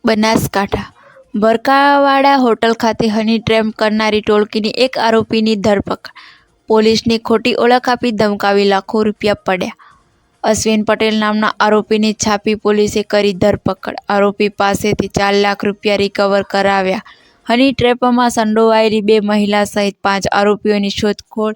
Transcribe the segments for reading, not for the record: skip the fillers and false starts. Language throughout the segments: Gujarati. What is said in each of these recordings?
બનાસકાંઠા બરકાવાડા હોટલ ખાતે હની ટ્રેપ કરનારી ટોળકીની એક આરોપીની ધરપકડ। પોલીસની ખોટી ઓળખ આપી ધમકાવી લાખો રૂપિયા પડ્યા। અશ્વિન પટેલ નામના આરોપીની છાપી પોલીસે કરી ધરપકડ। આરોપી પાસેથી 4 લાખ રૂપિયા રિકવર કરાવ્યા। હની ટ્રેપમાં સંડોવાયેલી 2 મહિલા સહિત 5 આરોપીઓની શોધખોળ।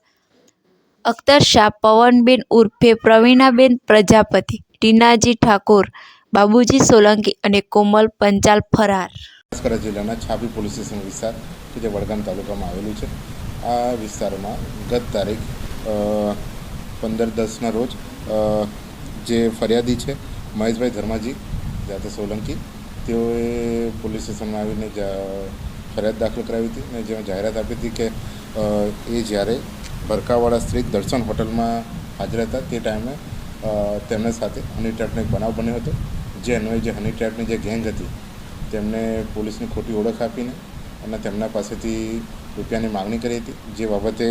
અખ્તર શાહ, પવનબેન ઉર્ફે પ્રવીણાબેન પ્રજાપતિ, ટીનાજી ઠાકોર, બાબુજી સોલંકી અને કોમલ પંચાલ ફરાર। બનાસકાંઠા જિલ્લાના છાપી પોલીસ સ્ટેશન વિસ્તાર કે જે વડગામ તાલુકામાં આવેલું છે। આ વિસ્તારમાં ગત તારીખ 15/10ના રોજ જે ફરિયાદી છે મહેશભાઈ ધર્માજી જાતે સોલંકી, તેઓએ પોલીસ સ્ટેશનમાં આવીને ફરિયાદ દાખલ કરાવી હતી અને જેમાં જાહેરાત આપી હતી કે એ જ્યારે બરકાવાડા સ્થિત દર્શન હોટલમાં હાજર હતા તે ટાઈમે તેમના સાથે હની ટ્રેપનો એક બનાવ બન્યો હતો। જે અન્વયે જે હની ટ્રેપની જે ગેંગ હતી તેમને પોલીસની ખોટી ઓળખ આપીને અને તેમના પાસેથી રૂપિયાની માગણી કરી હતી। જે બાબતે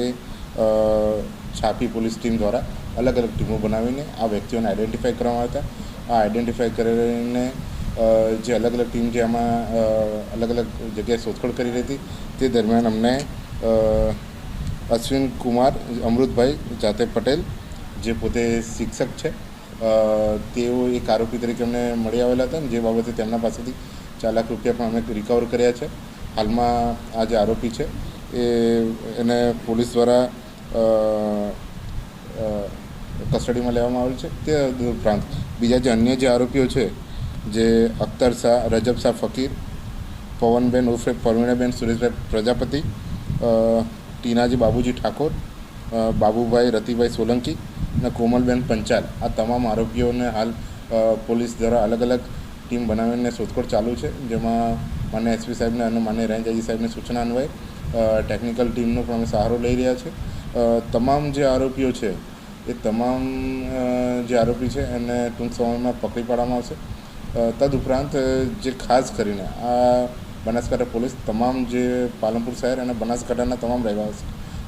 છાપી પોલીસ ટીમ દ્વારા અલગ અલગ ટીમો બનાવીને આ વ્યક્તિઓને આઈડેન્ટિફાઈ કરવામાં હતા। આ આઈડેન્ટિફાઈ કરીને જે અલગ અલગ ટીમ જે આમાં અલગ અલગ જગ્યાએ શોધખોળ કરી રહી હતી તે દરમિયાન અમને અશ્વિન કુમાર અમૃતભાઈ જાતે પટેલ, જે પોતે શિક્ષક છે, તેઓ એક આરોપી તરીકે અમને મળી આવેલા હતા। જે બાબતે તેમના પાસેથી 4 લાખ રૂપિયા પણ અમે રિકવર કર્યા છે। હાલમાં આ જે આરોપી છે એને પોલીસ દ્વારા કસ્ટડીમાં લેવામાં આવેલ છે। તે ઉપરાંત બીજા જે અન્ય જે આરોપીઓ છે, જે અખ્તર શાહ, રજબ શાહ ફકીર, પવનબેન ઉર્ફે પ્રવીણાબેન સુરેશભાઈ પ્રજાપતિ, ટીનાજી બાબુજી ઠાકોર, બાબુભાઈ રતિભાઈ સોલંકી અને કોમલબેન પંચાલ, આ તમામ આરોપીઓને હાલ પોલીસ દ્વારા અલગ અલગ ટીમ બનાવીને શોધખોળ ચાલુ છે। જેમાં માન્ય એસપી સાહેબને અને માન્ય રેન્જ આઈજી સાહેબની સૂચના અન્વયે ટેકનિકલ ટીમનો પણ અમે સહારો લઈ રહ્યા છે। તમામ જે આરોપીઓ છે એ તમામ જે આરોપી છે એને ટૂંક સમયમાં પકડી પાડવામાં આવશે। તદુપરાંત જે ખાસ કરીને આ બનાસકાંઠા પોલીસ તમામ જે પાલનપુર શહેર અને બનાસકાંઠાના તમામ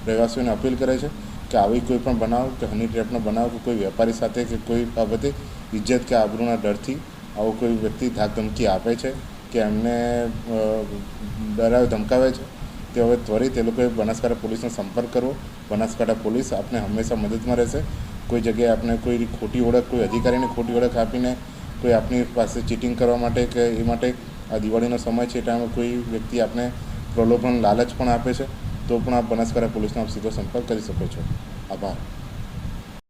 રહેવાસીઓને અપીલ કરે છે કે આવી કોઈ પણ બનાવ કે હની ટ્રેપનો બનાવ કે કોઈ વેપારી સાથે કે કોઈ બાબતે ઇજ્જત કે આબરૂના ડરથી આવો કોઈ વ્યક્તિ ધાક ધમકી આપે છે કે એમને ડરાવે ધમકાવે છે, તે હવે ત્વરિત એ લોકોએ બનાસકાંઠા પોલીસનો સંપર્ક કરવો। બનાસકાંઠા પોલીસ આપને હંમેશા મદદમાં રહેશે। કોઈ જગ્યાએ આપણે કોઈ ખોટી ઓળખ, કોઈ અધિકારીને ખોટી ઓળખ આપીને કોઈ આપણી પાસે ચીટિંગ કરવા માટે કે એ માટે આ દિવાળીનો સમય છે એ ટાઈમે કોઈ વ્યક્તિ આપને પ્રલોભન લાલચ પણ આપે છે તો પણ આપ બનાસકાંઠા પોલીસનો આપ સીધો સંપર્ક કરી શકો છો। આભાર।